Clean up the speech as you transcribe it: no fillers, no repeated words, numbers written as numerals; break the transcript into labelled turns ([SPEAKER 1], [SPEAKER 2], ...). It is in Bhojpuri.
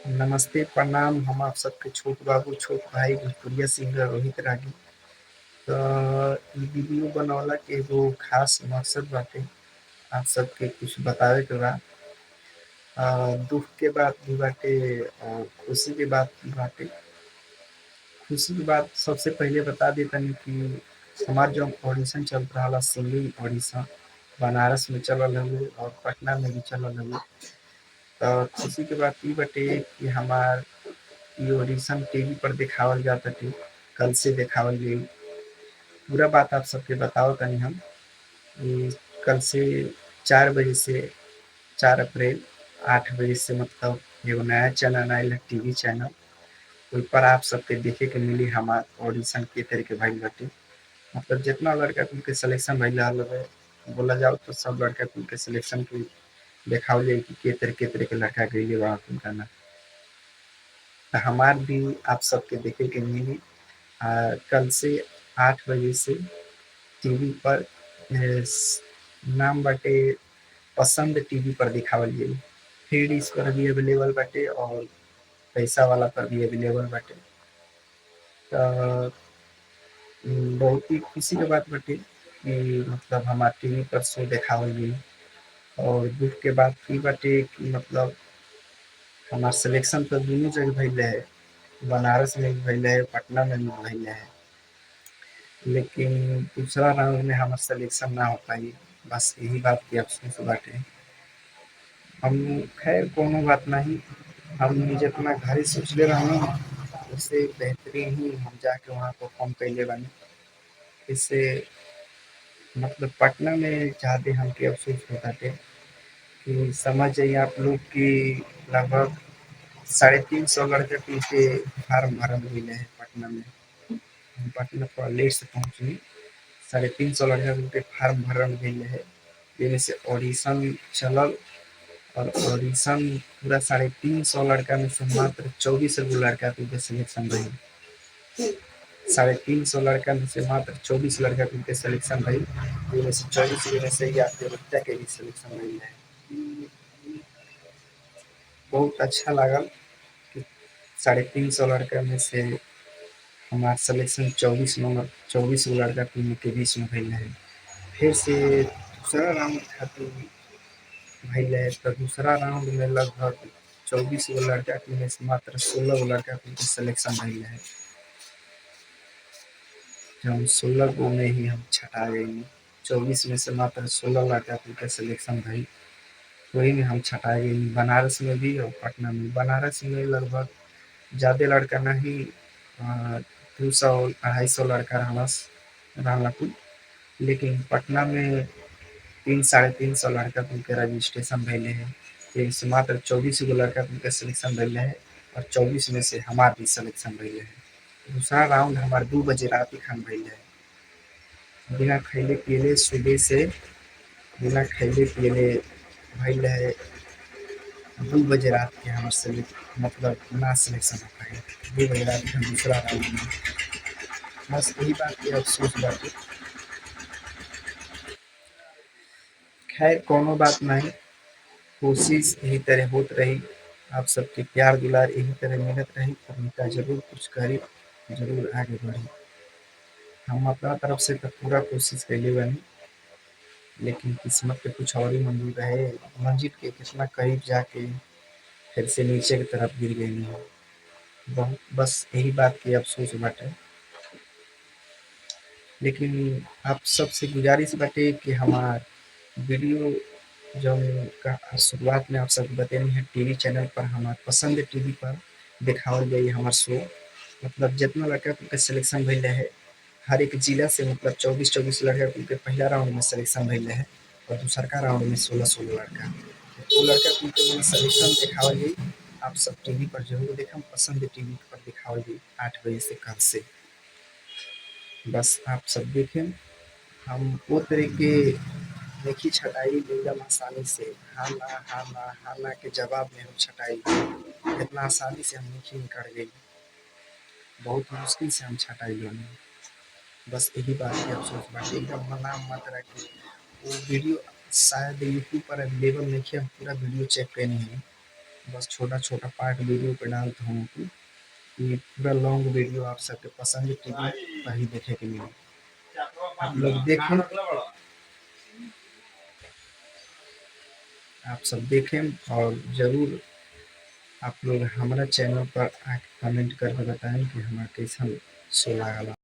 [SPEAKER 1] नमस्ते, प्रणाम। हम आप सबके छोट बाबू, छोट भाई भोजपुरिया सिंगर रोहित रागी। त इ वीडियो बनवला के एगो खास मकसद बाटे, आप सबके कुछ बतावे के बा। दुःख के बात भी बाटे और खुशी के बात भी बाटे। खुशी की बात सबसे पहिले बता देतनी कि हमार जौन ऑडिशन चलत रहला सिंगिंग ऑडिशन, बनारस में चलल हउवे और पटना में भी चलल हउवे। खुशी के बात ई बाटे कि हमार इ ऑडिशन टीवी पर देखावल जाताटे, कल से देखावल जाई। पूरा बात आप सबके बतावतानी हम। इ कल से 4 बजे से 4 अप्रैल 8 बजे से मतलब एगो नया चैनल आइल है, टीवी चैनल। ओइ पर आप सबके देखे के मिली हमार ऑडिशन के तरीके भइल बाटे। मतलब जेतना लड़का कुल के सिलेक्शन भइल रहल हवे, बोला जाओ तो सब लड़का कुल के सिलेक्शन के देखावल जाई कि के तरह के लड़का गइले बा कुल गाना। त हमार भी आप सबके देखे के मिली। कल से 8 बजे से टीवी पर नाम बाटे पसंद टीवी पर दिखावल जाई। थ्री डीज पर भी अवेलेबल बाटे और पैसा वाला पर भी अवेलेबल बाटे। बहुत ही खुशी के बात बाटे कि मतलब हमार टीवी पर शो देखावल जाई। और दुख के बात ई बाटे कि मतलब हमार सिलेक्शन तो दुनू जगह भइल रहे, बनारस में भी भइल रहे, पटना में भी भइल रहे। लेकिन दूसरा राउंड में हमार सिलेक्शन ना हो पाई, बस यही बात के अफ़सोस बाटे। हम खैर कोनो बात नहीं, हम जितना घरे सोचले रहनी उससे बेहतरीन ही हम जाके वहाँ परफ़ॉर्म कइले बानी। इससे मतलब पटना में ज़्यादा हमके अफ़सोस होताटे कि समझ जाइए आप लोग कि लगभग 350 लड़का कुल के फार्म भरल गइल है पटना में। हम पटना थोड़ा लेट से पहुँचनी। 350 लड़का कुल के फार्म भरल गइल है, जेमे से ऑडिशन चलल और ऑडिशन पूरा 350 लड़का में से मात्र 24 गो लड़का कुल के सिलेक्शन भइल। 350 लड़का में से मात्र 24 लड़का कुल के सिलेक्शन भइल, जेमे से 24 गो में से ही आपके बच्चा के भी सिलेक्शन भइल है। बहुत अच्छा लागल कि 350 लड़का में से हमार सिलेक्शन 24 गो लड़का कुल के बीच में भइल है। फिर से दूसरा राउंड खातिर भइल है, तो दूसरा राउंड में लगभग 24 गो लड़का कुल में से मात्र 16 गो लड़का कुल के सिलेक्शन भइल है। जौन 16 गो में ही हम छँटा गइनी। 24 में से मात्र 16 लड़का कुल के सिलेक्शन भइल, वही में हम छँटा गइनी। बनारस में भी और पटना में। बनारस में लगभग ज़्यादा लड़का नहीं, 200 250 लड़का रहला कुल। लेकिन पटना में 300-350 लड़का कुल के रजिस्ट्रेशन भइले है, जेमे से मात्र 24 गो लड़का कुल के सिलेक्शन भइले है और 24 में से हमार भी सिलेक्शन भइले है। दूसरा राउंड हमार 2 बजे राति खान भइले है। बिना खइले पियले सुबह से बिना खइले पियले भइल है। 2 बजे रात के हमार मतलब ना सिलेक्शन हो पाइल। 2 बजे रात के दूसरा राउंड में। बस यही बात के अफ़सोस बाटे। खैर कोनो बात नहीं, कोशिश यही तरह होत रही। आप सबके प्यार दुलार यही तरह मिलत रही, हमका ज़रूर कुछ करी, ज़रूर आगे बढ़ी। हम अपना तरफ से तो पूरा कोशिश कइले बानी, लेकिन किस्मत के कुछ और ही मंज़ूर रहे। मंज़िल के कितना करीब जाके फिर से नीचे की तरफ गिर गइनी हम। बहुत बस यही बात के अफ़सोस बाटे। लेकिन आप सबसे गुज़ारिश बाटे कि हमार वीडियो जौन का शुरुआत में आप सबके बतैनी है टीवी चैनल पर, हमार पसंद टीवी पर देखावल जाई हमार शो। मतलब जितना लड़का कुल के सिलेक्शन भइल रहे, हर एक जिला से मतलब 24-24 लड़का कुल के पहला राउंड में सिलेक्शन भइल रहे और दूसरका राउंड में 16-16 लड़का। उ लड़का कुल के जौन सिलेक्शन देखावल जाई, आप सब टीवी पर ज़रूर देखम। पसंद टीवी पर देखावल जाई 8 बजे से कल से। बस आप सब देखें। हम वो तरह के देखी छटाई एकदम आसानी से हाँ ना हाँ ना हाँ ना के जवाब में हम छटाई इतना आसानी से हम नहीं निकल गई। बहुत मुश्किल से हम छटाई बनी। बस यही बात के अफ़सोस बाटे। एकदम मना मत रखी। वो वीडियो शायद यूट्यूब पर अवेलेबल नहीं है, हम पूरा वीडियो चेक कैनी है। बस छोटा-छोटा पार्ट वीडियो पे डालता हूँ कि पूरा लॉन्ग वीडियो आप सबके पसंद के वही देखे के मिली। आप लोग देखें, आप सब देखें और ज़रूर आप लोग हमारा चैनल पर आके कमेंट करके बताएं कि हमारा कैसन शो लागल।